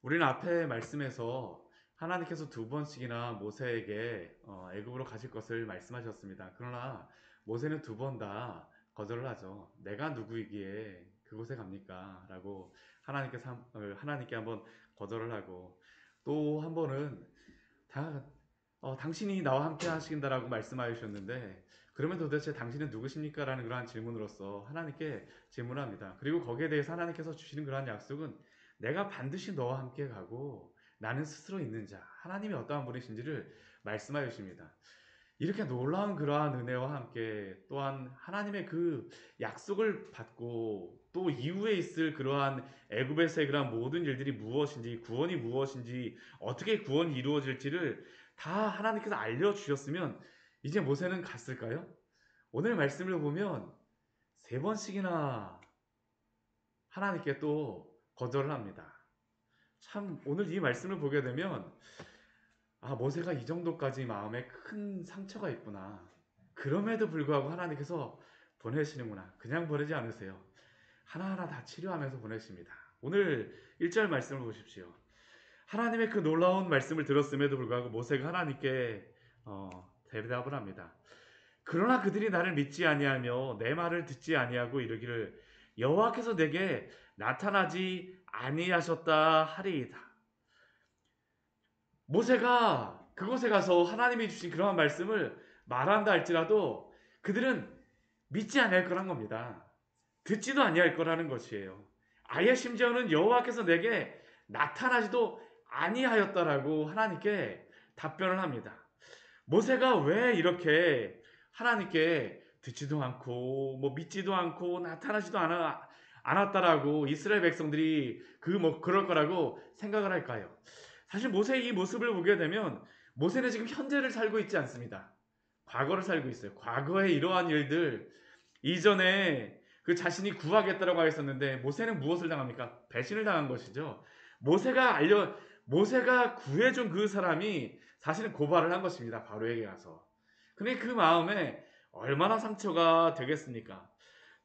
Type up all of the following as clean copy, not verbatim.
우리는 앞에 말씀에서 하나님께서 두 번씩이나 모세에게 애굽으로 가실 것을 말씀하셨습니다. 그러나 모세는 두 번 다 거절을 하죠. 내가 누구이기에 그곳에 갑니까? 라고 하나님께 한번 거절을 하고, 또 한 번은 당신이 나와 함께 하신다라고 말씀하셨는데, 그러면 도대체 당신은 누구십니까? 라는 그러한 질문으로서 하나님께 질문합니다. 그리고 거기에 대해서 하나님께서 주시는 그러한 약속은 내가 반드시 너와 함께 가고 나는 스스로 있는 자, 하나님이 어떠한 분이신지를 말씀하여 주십니다. 이렇게 놀라운 그러한 은혜와 함께 또한 하나님의 그 약속을 받고 또 이후에 있을 그러한 애굽에서의 그러한 모든 일들이 무엇인지, 구원이 무엇인지, 어떻게 구원이 이루어질지를 다 하나님께서 알려주셨으면 이제 모세는 갔을까요? 오늘 말씀을 보면 세 번씩이나 하나님께 또 거절을 합니다. 참 오늘 이 말씀을 보게 되면 모세가 이 정도까지 마음에 큰 상처가 있구나. 그럼에도 불구하고 하나님께서 보내시는구나. 그냥 보내지 않으세요. 하나하나 다 치료하면서 보내십니다. 오늘 1절 말씀을 보십시오. 하나님의 그 놀라운 말씀을 들었음에도 불구하고 모세가 하나님께 대답을 합니다. 그러나 그들이 나를 믿지 아니하며 내 말을 듣지 아니하고 이르기를 여호와께서 내게 나타나지 아니하셨다 하리이다. 모세가 그곳에 가서 하나님이 주신 그러한 말씀을 말한다 할지라도 그들은 믿지 아니할 거란 겁니다. 듣지도 아니할 거라는 것이에요. 아예 심지어는 여호와께서 내게 나타나지도 아니하였다라고 하나님께 답변을 합니다. 모세가 왜 이렇게 하나님께 듣지도 않고 믿지도 않고 나타나지도 않았다라고 이스라엘 백성들이 그럴 거라고 생각을 할까요? 사실 모세의 이 모습을 보게 되면 모세는 지금 현재를 살고 있지 않습니다. 과거를 살고 있어요. 과거의 이러한 일들, 이전에 그 자신이 구하겠다라고 하였었는데 모세는 무엇을 당합니까? 배신을 당한 것이죠. 모세가 구해준 그 사람이 사실은 고발을 한 것입니다. 바로에게 가서. 근데 그 마음에 얼마나 상처가 되겠습니까?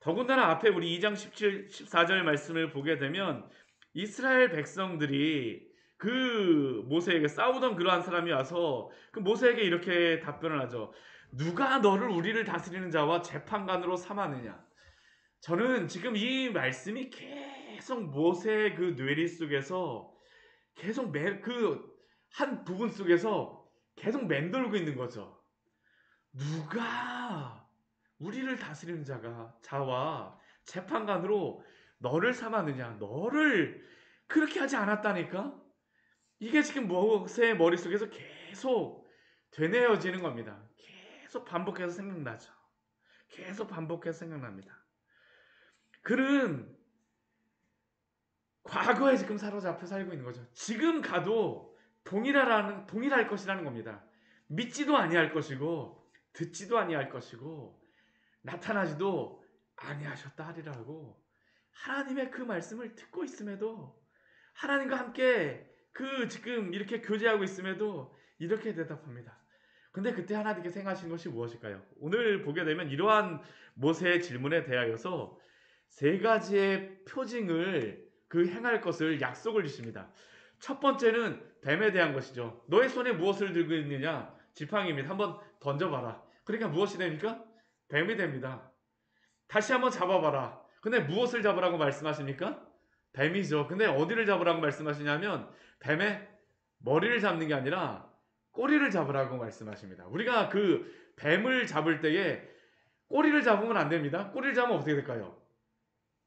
더군다나 앞에 우리 2장 17, 14절 말씀을 보게 되면 이스라엘 백성들이 그 모세에게 싸우던 그러한 사람이 와서 그 모세에게 이렇게 답변을 하죠. 누가 너를 우리를 다스리는 자와 재판관으로 삼았느냐? 저는 지금 이 말씀이 계속 모세의 그 뇌리 속에서 계속 그 한 부분 속에서 계속 맴돌고 있는 거죠. 누가 우리를 다스리는 자와 재판관으로 너를 삼았느냐? 너를 그렇게 하지 않았다니까? 이게 지금 모세의 머릿속에서 계속 되뇌어지는 겁니다. 계속 반복해서 생각나죠. 계속 반복해서 생각납니다. 그는 과거에 지금 사로잡혀 살고 있는 거죠. 지금 가도 동일할 것이라는 겁니다. 믿지도 아니할 것이고 듣지도 아니할 것이고 나타나지도 아니하셨다 하리라고 하나님의 그 말씀을 듣고 있음에도 하나님과 함께 그 지금 이렇게 교제하고 있음에도 이렇게 대답합니다. 근데 그때 하나님께서 행하신 것이 무엇일까요? 오늘 보게 되면 이러한 모세의 질문에 대하여서 세 가지의 표징을 행할 것을 약속을 주십니다. 첫 번째는 뱀에 대한 것이죠. 너의 손에 무엇을 들고 있느냐? 지팡이입니다. 한번 던져봐라. 그러니까 무엇이 됩니까? 뱀이 됩니다. 다시 한번 잡아봐라. 근데 무엇을 잡으라고 말씀하십니까? 뱀이죠. 근데 어디를 잡으라고 말씀하시냐면 뱀의 머리를 잡는 게 아니라 꼬리를 잡으라고 말씀하십니다. 우리가 그 뱀을 잡을 때에 꼬리를 잡으면 안 됩니다. 꼬리를 잡으면 어떻게 될까요?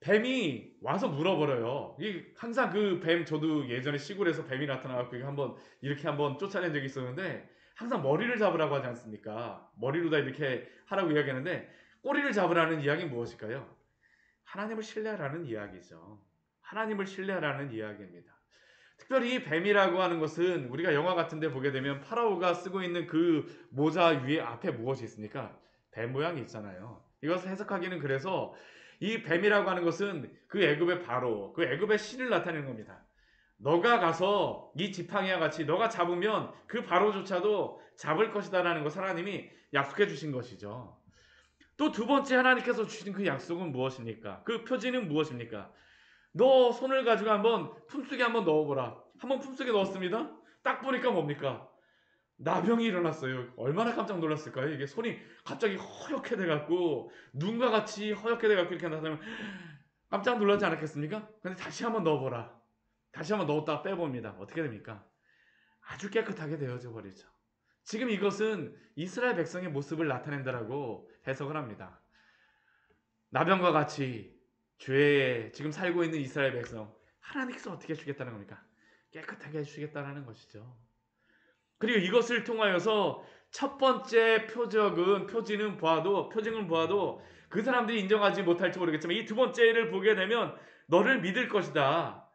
뱀이 와서 물어버려요. 항상 그 뱀, 저도 예전에 시골에서 뱀이 나타나갖고 이렇게 한번 쫓아낸 적이 있었는데, 항상 머리를 잡으라고 하지 않습니까? 머리로 다 이렇게 하라고 이야기하는데, 꼬리를 잡으라는 이야기는 무엇일까요? 하나님을 신뢰하라는 이야기죠. 하나님을 신뢰하라는 이야기입니다. 특별히 뱀이라고 하는 것은 우리가 영화 같은 데 보게 되면 파라오가 쓰고 있는 그 모자 위에 앞에 무엇이 있습니까? 뱀 모양이 있잖아요. 이것을 해석하기는 그래서 이 뱀이라고 하는 것은 그 애굽의 바로, 그 애굽의 신을 나타내는 겁니다. 너가 가서 이 지팡이와 같이 너가 잡으면 그 바로조차도 잡을 것이다라는 것을 하나님이 약속해 주신 것이죠. 또 두 번째 하나님께서 주신 그 약속은 무엇입니까? 그 표지는 무엇입니까? 너 손을 가지고 한번 품속에 한번 넣어보라. 한번 품속에 넣었습니다. 딱 보니까 뭡니까? 나병이 일어났어요. 얼마나 깜짝 놀랐을까요? 이게 손이 갑자기 허옇게 돼갖고 눈과 같이 허옇게 돼갖고 이렇게 나타나면 깜짝 놀라지 않았겠습니까? 근데 다시 한번 넣어보라. 다시 한번 넣었다가 빼봅니다. 어떻게 됩니까? 아주 깨끗하게 되어져 버리죠. 지금 이것은 이스라엘 백성의 모습을 나타낸다라고 해석을 합니다. 나병과 같이 죄에 지금 살고 있는 이스라엘 백성, 하나님께서 어떻게 해주겠다는 겁니까? 깨끗하게 해주시겠다는 것이죠. 그리고 이것을 통하여서 첫 번째 표징은 보아도 그 사람들이 인정하지 못할지 모르겠지만 이 두 번째를 보게 되면 너를 믿을 것이다.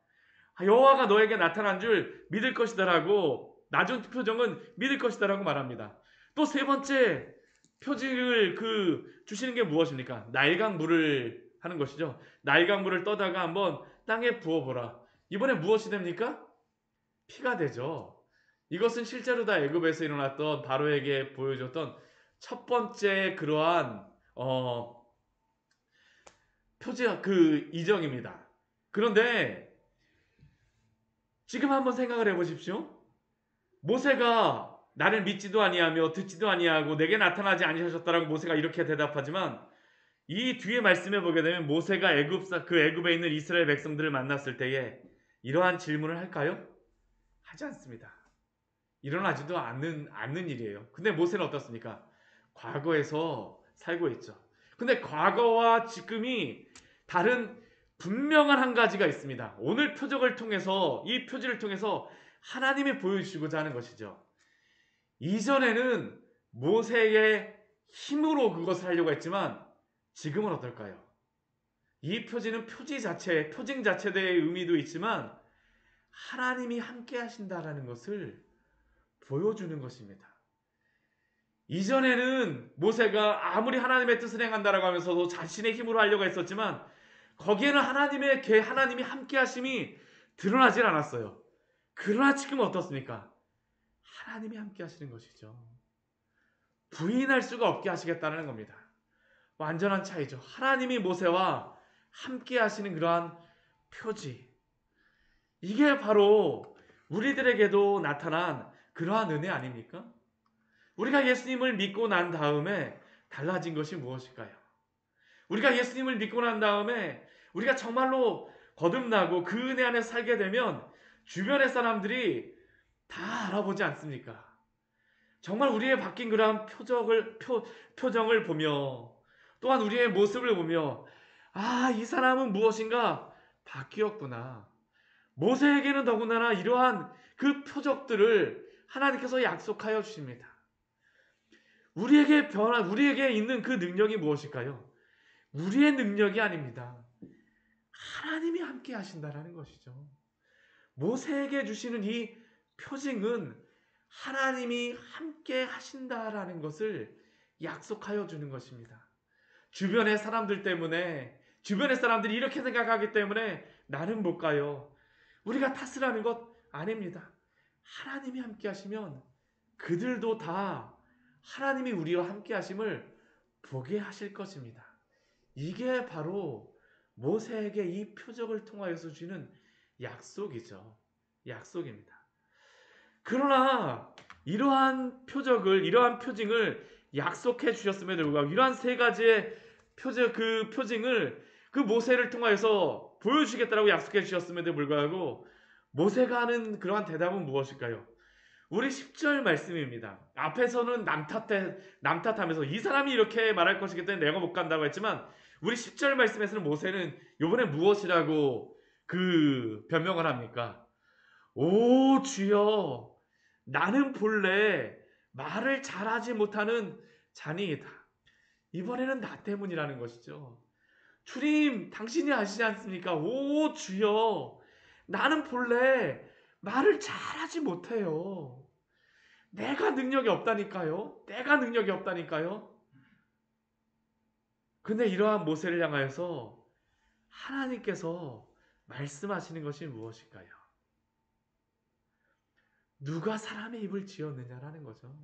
여호와가 너에게 나타난 줄 믿을 것이다라고, 나중 표정은 믿을 것이다라고 말합니다. 또 세 번째 표징을 주시는 게 무엇입니까? 날강물을 하는 것이죠. 날강물을 떠다가 한번 땅에 부어보라. 이번에 무엇이 됩니까? 피가 되죠. 이것은 실제로 다 애굽에서 일어났던 바로에게 보여줬던 첫 번째 그러한 이정입니다. 그런데 지금 한번 생각을 해보십시오. 모세가 나를 믿지도 아니하며 듣지도 아니하고 내게 나타나지 아니하셨다라고 모세가 이렇게 대답하지만 이 뒤에 말씀해 보게 되면 모세가 애굽에 있는 이스라엘 백성들을 만났을 때에 이러한 질문을 할까요? 하지 않습니다. 일어나지도 않는 일이에요. 근데 모세는 어떻습니까? 과거에서 살고 있죠. 근데 과거와 지금이 다른 분명한 한 가지가 있습니다. 오늘 표적을 통해서, 이 표지를 통해서 하나님이 보여주시고자 하는 것이죠. 이전에는 모세의 힘으로 그것을 하려고 했지만 지금은 어떨까요? 이 표지는 표징 자체의 의미도 있지만 하나님이 함께 하신다라는 것을 보여주는 것입니다. 이전에는 모세가 아무리 하나님의 뜻을 행한다라고 하면서도 자신의 힘으로 하려고 했었지만 거기에는 하나님이 함께 하심이 드러나질 않았어요. 그러나 지금은 어떻습니까? 하나님이 함께 하시는 것이죠. 부인할 수가 없게 하시겠다는 겁니다. 완전한 차이죠. 하나님이 모세와 함께 하시는 그러한 표지. 이게 바로 우리들에게도 나타난 그러한 은혜 아닙니까? 우리가 예수님을 믿고 난 다음에 달라진 것이 무엇일까요? 우리가 예수님을 믿고 난 다음에 우리가 정말로 거듭나고 그 은혜 안에 살게 되면 주변의 사람들이 다 알아보지 않습니까? 정말 우리의 바뀐 그러한 표정을 보며 또한 우리의 모습을 보며 이 사람은 무엇인가 바뀌었구나. 모세에게는 더군다나 이러한 그 표적들을 하나님께서 약속하여 주십니다. 우리에게 있는 그 능력이 무엇일까요? 우리의 능력이 아닙니다. 하나님이 함께 하신다라는 것이죠. 모세에게 주시는 이 표징은 하나님이 함께 하신다라는 것을 약속하여 주는 것입니다. 주변의 사람들이 이렇게 생각하기 때문에 나는 못 가요. 우리가 탓을 하는 것 아닙니다. 하나님이 함께 하시면 그들도 다 하나님이 우리와 함께 하심을 보게 하실 것입니다. 이게 바로 모세에게 이 표적을 통하여서 주는 약속이죠. 약속입니다. 그러나 이러한 표징을 약속해 주셨음에도 불구하고 이러한 세 가지의 표징을 그 모세를 통하여서 보여주시겠다라고 약속해 주셨음에도 불구하고 모세가 하는 그러한 대답은 무엇일까요? 우리 10절 말씀입니다. 앞에서는 남탓하면서 이 사람이 이렇게 말할 것이기 때문에 내가 못 간다고 했지만 우리 10절 말씀에서는 모세는 이번에 무엇이라고 변명을 합니까? 오 주여, 나는 본래 말을 잘하지 못하는 자니이다. 이번에는 나 때문이라는 것이죠. 주님, 당신이 아시지 않습니까? 오 주여, 나는 본래 말을 잘하지 못해요. 내가 능력이 없다니까요. 근데 이러한 모세를 향하여서 하나님께서 말씀하시는 것이 무엇일까요? 누가 사람의 입을 지었느냐라는 거죠.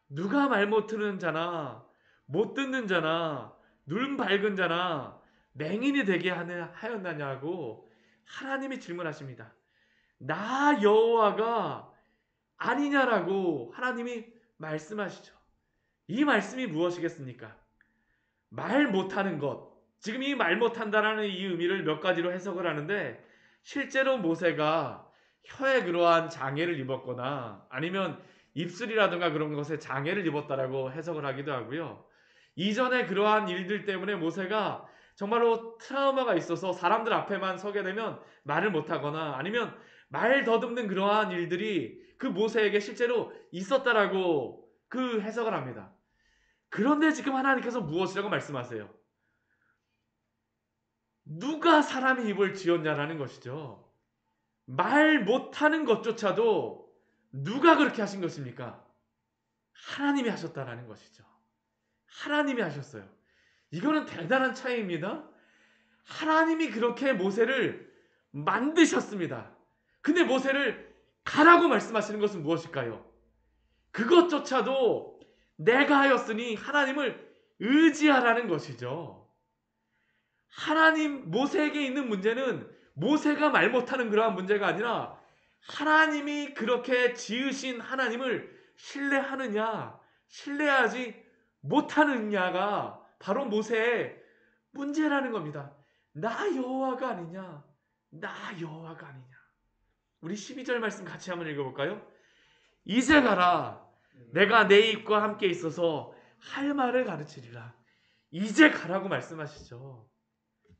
누가 말 못 듣는 자나 못 듣는 자나 눈 밝은 자나 맹인이 되게 하였느냐고 하나님이 질문하십니다. 나 여호와가 아니냐라고 하나님이 말씀하시죠. 이 말씀이 무엇이겠습니까? 말 못하는 것. 지금 이 말 못한다라는 이 의미를 몇 가지로 해석을 하는데, 실제로 모세가 혀에 그러한 장애를 입었거나 아니면 입술이라든가 그런 것에 장애를 입었다라고 해석을 하기도 하고요. 이전에 그러한 일들 때문에 모세가 정말로 트라우마가 있어서 사람들 앞에만 서게 되면 말을 못하거나 아니면 말 더듬는 그러한 일들이 그 모세에게 실제로 있었다라고 그 해석을 합니다. 그런데 지금 하나님께서 무엇이라고 말씀하세요? 누가 사람의 입을 지었냐라는 것이죠. 말 못하는 것조차도 누가 그렇게 하신 것입니까? 하나님이 하셨다라는 것이죠. 하나님이 하셨어요. 이거는 대단한 차이입니다. 하나님이 그렇게 모세를 만드셨습니다. 근데 모세를 가라고 말씀하시는 것은 무엇일까요? 그것조차도 내가 하였으니 하나님을 의지하라는 것이죠. 하나님, 모세에게 있는 문제는 모세가 말 못하는 그러한 문제가 아니라 하나님이 그렇게 지으신 하나님을 신뢰하느냐, 신뢰하지 못하느냐가 바로 모세의 문제라는 겁니다. 나 여호와가 아니냐, 나 여호와가 아니냐. 우리 12절 말씀 같이 한번 읽어볼까요? 이제 가라, 내가 내 입과 함께 있어서 할 말을 가르치리라. 이제 가라고 말씀하시죠.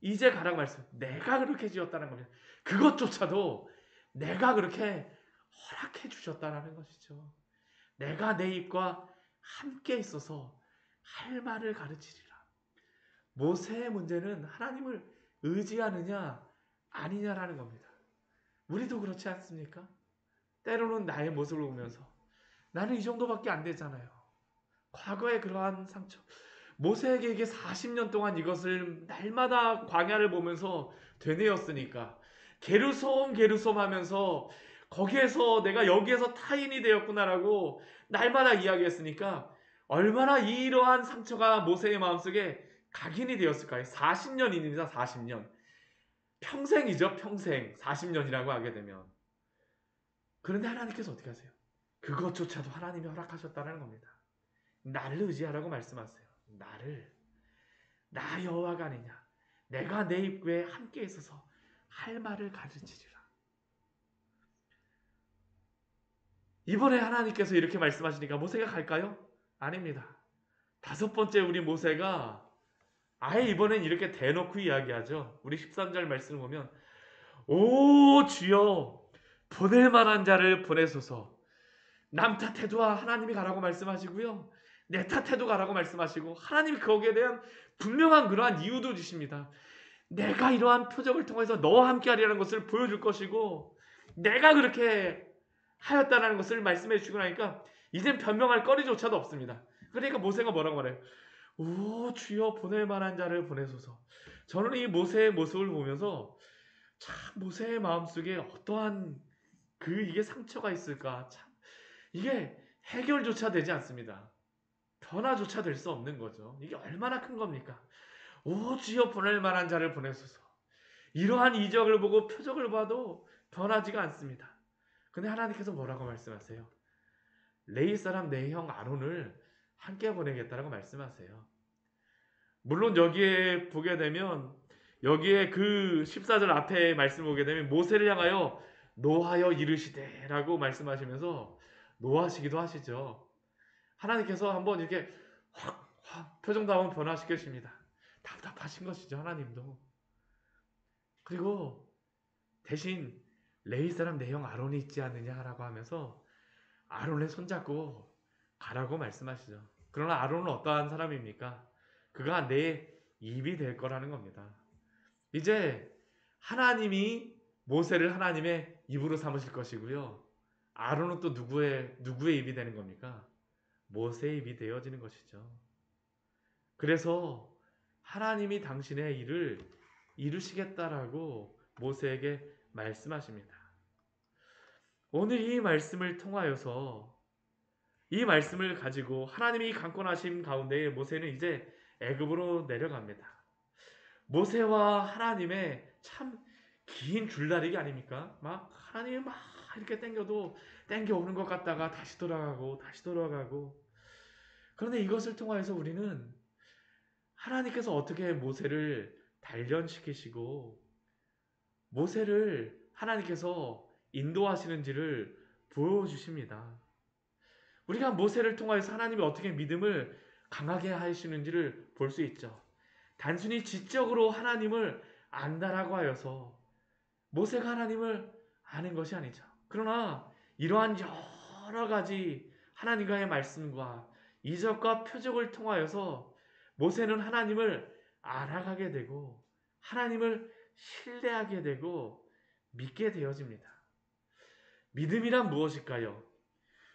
이제 가라고 말씀. 내가 그렇게 지었다는 겁니다. 그것조차도 내가 그렇게 허락해 주셨다는 것이죠. 내가 내 입과 함께 있어서 할 말을 가르치리라. 모세의 문제는 하나님을 의지하느냐 아니냐라는 겁니다. 우리도 그렇지 않습니까? 때로는 나의 모습을 보면서 나는 이 정도밖에 안 되잖아요. 과거의 그러한 상처. 모세에게 이게 40년 동안 이것을 날마다 광야를 보면서 되뇌었으니까 게르솜 하면서 거기에서 내가 여기에서 타인이 되었구나라고 날마다 이야기했으니까 얼마나 이러한 상처가 모세의 마음속에 각인이 되었을까요? 40년입니다. 40년. 평생이죠. 평생. 40년이라고 하게 되면. 그런데 하나님께서 어떻게 하세요? 그것조차도 하나님이 허락하셨다는 겁니다. 나를 의지하라고 말씀하세요. 나를. 나 여호와가 아니냐. 내가 내 입구에 함께 있어서 할 말을 가르치리라. 이번에 하나님께서 이렇게 말씀하시니까 모세가 갈까요? 아닙니다. 다섯 번째 우리 모세가 아예 이번엔 이렇게 대놓고 이야기하죠. 우리 13절 말씀을 보면 오 주여 보낼 만한 자를 보내소서. 남 탓해도 하나님이 가라고 말씀하시고요. 내 탓해도 가라고 말씀하시고 하나님이 거기에 대한 분명한 그러한 이유도 주십니다. 내가 이러한 표적을 통해서 너와 함께 하리라는 것을 보여줄 것이고 내가 그렇게 하였다는 것을 말씀해 주시고 나니까 이젠 변명할 거리조차도 없습니다. 그러니까 모세가 뭐라고 말해요? 오 주여 보낼 만한 자를 보내소서. 저는 이 모세의 모습을 보면서 참 모세의 마음속에 어떠한 이게 상처가 있을까. 참 이게 해결조차 되지 않습니다. 변화조차 될 수 없는 거죠. 이게 얼마나 큰 겁니까? 오 주여 보낼 만한 자를 보내소서. 이러한 이적을 보고 표적을 봐도 변하지가 않습니다. 근데 하나님께서 뭐라고 말씀하세요? 레위 사람 내 형 아론을 함께 보내겠다라고 말씀하세요. 물론 여기에 보게 되면 여기에 그 14절 앞에 말씀 보게 되면 모세를 향하여 노하여 이르시되 라고 말씀하시면서 노하시기도 하시죠. 하나님께서 한번 이렇게 확 표정도 한번 변화시켜 주십니다. 답답하신 것이죠. 하나님도. 그리고 대신 레위 사람 내 형 아론이 있지 않느냐라고 하면서 아론의 손잡고 가라고 말씀하시죠. 그러나 아론은 어떠한 사람입니까? 그가 내 입이 될 거라는 겁니다. 이제 하나님이 모세를 하나님의 입으로 삼으실 것이고요. 아론은 또 누구의 입이 되는 겁니까? 모세의 입이 되어지는 것이죠. 그래서 하나님이 당신의 일을 이루시겠다라고 모세에게 말씀하십니다. 오늘 이 말씀을 통하여서 이 말씀을 가지고 하나님이 강권하심 가운데 모세는 이제 애굽으로 내려갑니다. 모세와 하나님의 참 긴 줄다리기 아닙니까? 막 하나님이 막 이렇게 당겨도 당겨오는 것 같다가 다시 돌아가고 다시 돌아가고. 그런데 이것을 통하여서 우리는 하나님께서 어떻게 모세를 단련시키시고 모세를 하나님께서 인도하시는지를 보여주십니다. 우리가 모세를 통하여서 하나님이 어떻게 믿음을 강하게 하시는지를 볼 수 있죠. 단순히 지적으로 하나님을 안다라고 하여서 모세가 하나님을 아는 것이 아니죠. 그러나 이러한 여러 가지 하나님과의 말씀과 이적과 표적을 통하여서 모세는 하나님을 알아가게 되고 하나님을 신뢰하게 되고 믿게 되어집니다. 믿음이란 무엇일까요?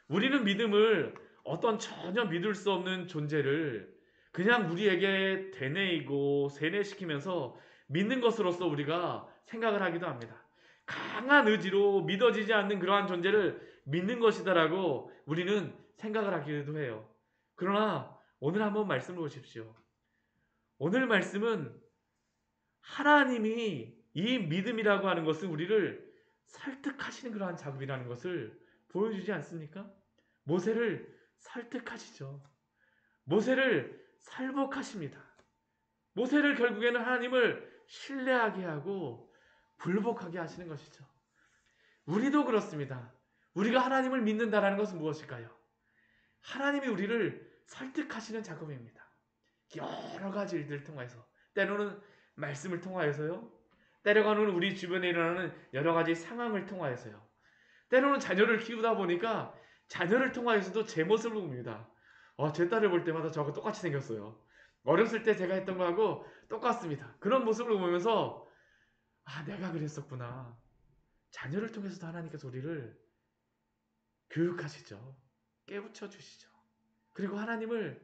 우리는 믿음을 어떤 전혀 믿을 수 없는 존재를 그냥 우리에게 되뇌이고 세뇌시키면서 믿는 것으로서 우리가 생각을 하기도 합니다. 강한 의지로 믿어지지 않는 그러한 존재를 믿는 것이다라고 우리는 생각을 하기도 해요. 그러나 오늘 한번 말씀을 보십시오. 오늘 말씀은 하나님이 이 믿음이라고 하는 것은 우리를 설득하시는 그러한 작업이라는 것을 보여주지 않습니까? 모세를 설득하시죠. 모세를 살복하십니다. 모세를 결국에는 하나님을 신뢰하게 하고 굴복하게 하시는 것이죠. 우리도 그렇습니다. 우리가 하나님을 믿는다는 것은 무엇일까요? 하나님이 우리를 설득하시는 작업입니다. 여러 가지 일들을 통해서 때로는 말씀을 통하여서요. 때로는 우리 주변에 일어나는 여러 가지 상황을 통하여서요. 때로는 자녀를 키우다 보니까 자녀를 통하여서도 제 모습을 봅니다. 제 딸을 볼 때마다 저하고 똑같이 생겼어요. 어렸을 때 제가 했던 거하고 똑같습니다. 그런 모습을 보면서 내가 그랬었구나. 자녀를 통해서도 하나님께서 우리를 교육하시죠. 깨우쳐 주시죠. 그리고 하나님을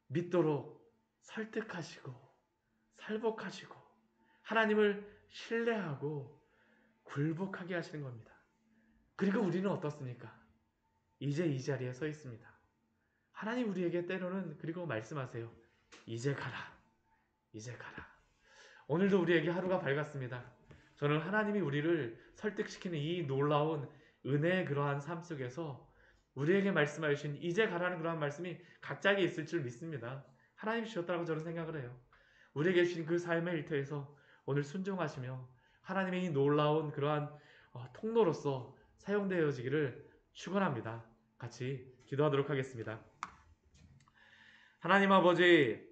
믿도록 설득하시고 살복하시고 하나님을 신뢰하고 굴복하게 하시는 겁니다. 그리고 우리는 어떻습니까? 이제 이 자리에 서 있습니다. 하나님 우리에게 때로는 그리고 말씀하세요. 이제 가라. 이제 가라. 오늘도 우리에게 하루가 밝았습니다. 저는 하나님이 우리를 설득시키는 이 놀라운 은혜의 그러한 삶 속에서 우리에게 말씀하여 주신 이제 가라는 그러한 말씀이 각자에게 있을 줄 믿습니다. 하나님이 주셨다고 저는 생각을 해요. 우리에게 주신 그 삶의 일터에서 오늘 순종하시며 하나님의 이 놀라운 그러한 통로로서 사용되어지기를 축원합니다. 같이 기도하도록 하겠습니다. 하나님 아버지,